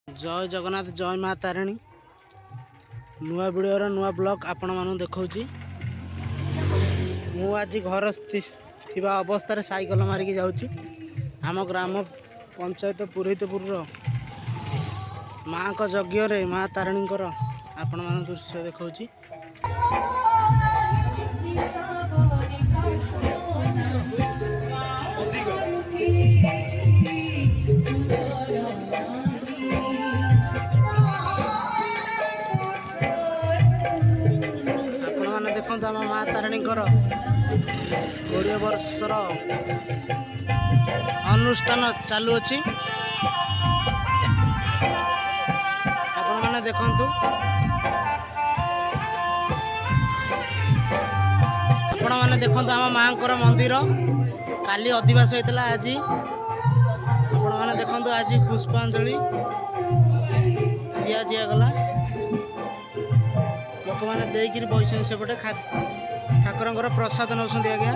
जय जगन्नाथ जय माँ तारिणी नुआ वीडियो नुआ ब्लॉग आपण मानू देखौची मु आज घर थिबा अवस्था साइकल मारिकी जाऊँगी आम ग्राम पंचायत पुरोहितपुर माँ को यज्ञ माँ तारिणी आपण मान दृश्य देखौची। देखो आम माँ तारिणी 20 वर्षर अनुष्ठान चालू अच्छी आपण मैंने देखु आपण मैंने देखु आम माँ मंदिर काली अधिवास होता आज आपण मैंने देखु आज पुष्पांजलि दि जागला लोक मैंने देकर बस सेपटे ठाकुर प्रसाद नौ आज्ञा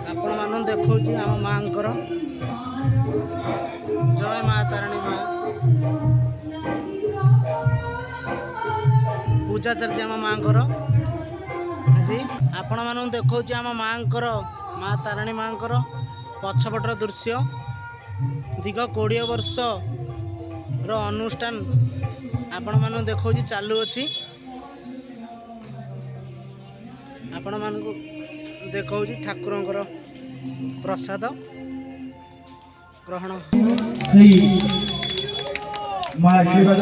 आपण मान देखा आम माँ जय माँ तारिणी माँ पूजा चलती आम माँ आज आपण मान देखा आम माँ माँ तारिणी माँ पछपटर दृश्य दीर्घ 20 वर्ष अनुष्ठान आपण मान देखा चालू अच्छी आपण मान देखा ठाकुर प्रसाद ग्रहण माँ आशीर्वाद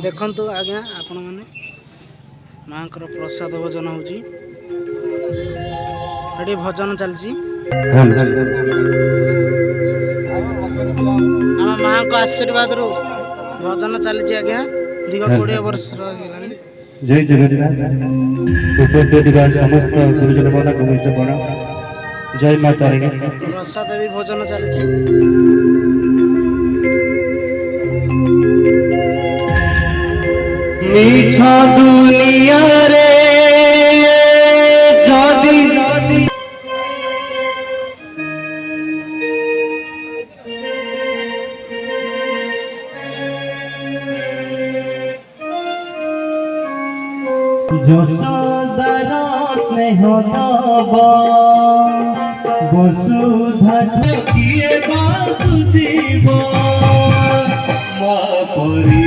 देखु आज्ञा आपण मैंने माँ प्रसाद भोजन होची भजन चलती आम माँ को आशीर्वाद रू भजन चली आज्ञा दीर्घ 20 वर्ष जय जगन्नाथ उपस्थित समस्त गुरुजन मान घनिष्ठ प्रणाम जय माँ तारिणी प्रसाद भी भोजन चलती मीठा दुनिया रे जादी যশোদারা স্নেহ তব বসুধা কিয়ে বাসুজিব মা পরি